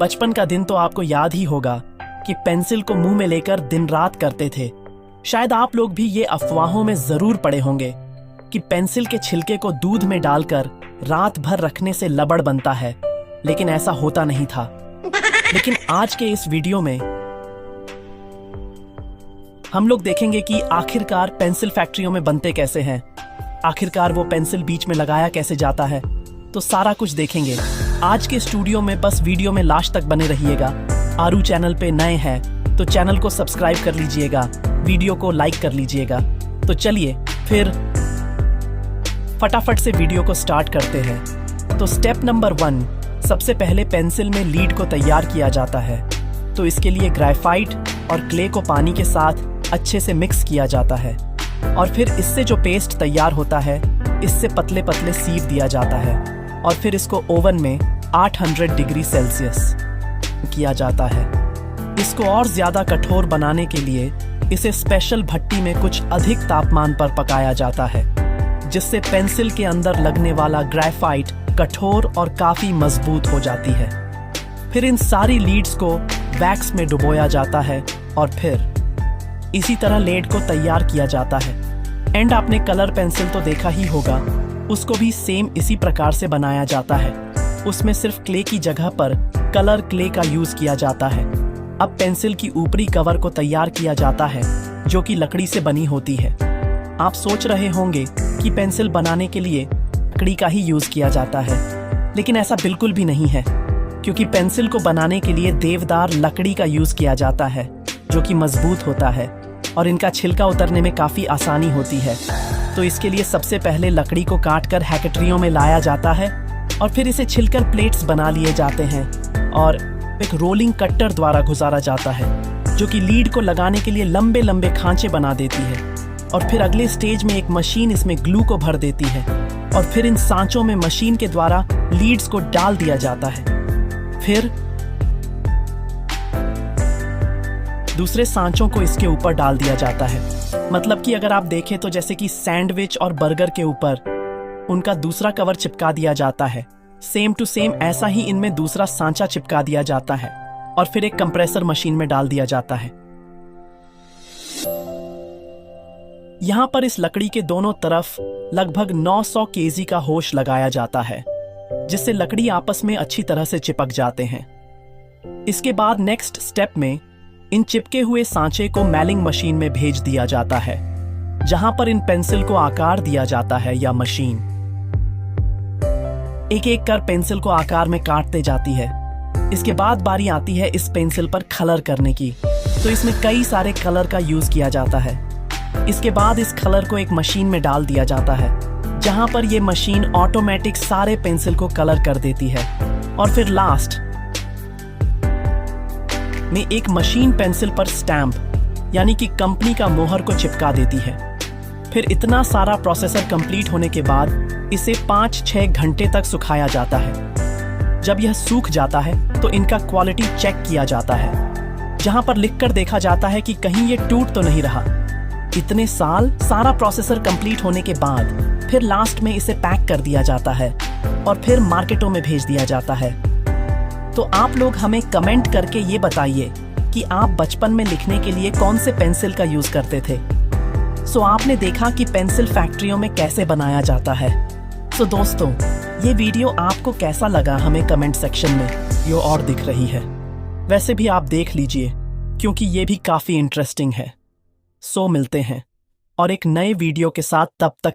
बचपन का दिन तो आपको याद ही होगा कि पेंसिल को मुंह में लेकर दिन रात करते थे। शायद आप लोग भी ये अफवाहों में जरूर पड़े होंगे कि पेंसिल के छिलके को दूध में डालकर रात भर रखने से लबड़ बनता है, लेकिन ऐसा होता नहीं था। लेकिन आज के इस वीडियो में हम लोग देखेंगे कि आखिरकार पेंसिल फैक्ट्रियों में बनते कैसे हैं, आखिरकार वो पेंसिल बीच में लगाया कैसे जाता है। तो सारा कुछ देखेंगे आज के स्टूडियो में। बस वीडियो में लास्ट तक बने रहिएगा। आरू चैनल पे नए हैं तो चैनल को सब्सक्राइब कर लीजिएगा, वीडियो को लाइक कर लीजिएगा। तो चलिए फिर फटाफट से वीडियो को स्टार्ट करते हैं। तो स्टेप नंबर 1, सबसे पहले पेंसिल में लीड को तैयार किया जाता है। तो इसके लिए ग्रेफाइट और क्ले को पानी के साथ अच्छे से मिक्स किया जाता है और फिर इससे जो पेस्ट तैयार होता है इससे पतले पतले सीव दिया जाता है और फिर इसको ओवन में 800 डिग्री सेल्सियस किया जाता है। इसको और ज्यादा कठोर बनाने के लिए इसे स्पेशल भट्टी में कुछ अधिक तापमान पर पकाया जाता है, जिससे पेंसिल के अंदर लगने वाला ग्रेफाइट कठोर और काफी मजबूत हो जाती है। फिर इन सारी लीड्स को वैक्स में डुबोया जाता है और फिर इसी तरह लेड को तैयार किया जाता है। एंड आपने कलर पेंसिल तो देखा ही होगा, उसको भी सेम इसी प्रकार से बनाया जाता है। उसमें सिर्फ क्ले की जगह पर कलर क्ले का यूज किया जाता है। अब पेंसिल की ऊपरी कवर को तैयार किया जाता है जो कि लकड़ी से बनी होती है। आप सोच रहे होंगे कि पेंसिल बनाने के लिए लकड़ी का ही यूज किया जाता है, लेकिन ऐसा बिल्कुल भी नहीं है, क्योंकि पेंसिल को बनाने के लिए देवदार लकड़ी का यूज किया जाता है जो कि मजबूत होता है और इनका छिलका उतरने में काफी आसानी होती है। तो इसके लिए सबसे पहले लकड़ी को काटकर हैकेटरियों में लाया जाता है और फिर इसे छिलकर प्लेट्स बना लिए जाते हैं और एक रोलिंग कटर द्वारा गुजारा जाता है जो कि लीड को लगाने के लिए लंबे लंबे खांचे बना देती है। और फिर अगले स्टेज में एक मशीन इसमें ग्लू को भर देती है और फिर इन सांचों में मशीन के द्वारा लीड्स को डाल दिया जाता है। फिर दूसरे सांचों को इसके ऊपर डाल दिया जाता है। मतलब कि अगर आप देखें तो जैसे कि सैंडविच और बर्गर के ऊपर उनका दूसरा कवर चिपका दिया जाता है, सेम टू सेम ऐसा ही इनमें दूसरा सांचा चिपका दिया जाता है और फिर एक कंप्रेसर मशीन में डाल दिया जाता है। यहां पर इस लकड़ी के दोनों तरफ लगभग 900 केजी का होश लगाया जाता है, जिससे लकड़ी आपस में अच्छी तरह से चिपक जाते हैं। इसके बाद नेक्स्ट स्टेप में इन चिपके हुए सांचे को मेलिंग मशीन में भेज दिया जाता है, जहां पर इन पेंसिल को आकार दिया जाता है या मशीन एक एक कर पेंसिल को आकार में काटते जाती है। इसके बाद बारी आती है इस पेंसिल पर कलर करने की। तो इसमें कई सारे कलर का यूज किया जाता है। इसके बाद इस कलर को एक मशीन में डाल दिया जाता है, जहां पर यह मशीन ऑटोमेटिक सारे पेंसिल को कलर कर देती है और फिर लास्ट में एक मशीन पेंसिल पर स्टैम्प यानी कि कंपनी का मोहर को चिपका देती है। फिर इतना सारा प्रोसेसर कंप्लीट होने के बाद इसे 5-6 घंटे तक सुखाया जाता है। जब यह सूख जाता है तो इनका क्वालिटी चेक किया जाता है, जहां पर लिखकर देखा जाता है कि कहीं ये टूट तो नहीं रहा। इतने साल सारा प्रोसेसर कंप्लीट होने के बाद फिर लास्ट में इसे पैक कर दिया जाता है और फिर मार्केटों में भेज दिया जाता है। तो आप लोग हमें कमेंट करके ये बताइए कि आप बचपन में लिखने के लिए कौन से पेंसिल का यूज करते थे। सो आपने देखा कि पेंसिल फैक्ट्रियों में कैसे बनाया जाता है। सो दोस्तों, ये वीडियो आपको कैसा लगा हमें कमेंट सेक्शन में ये और दिख रही है। वैसे भी आप देख लीजिए क्योंकि ये भी काफी इंटरेस्टिंग है। सो मिलते हैं और एक नए वीडियो के साथ, तब तक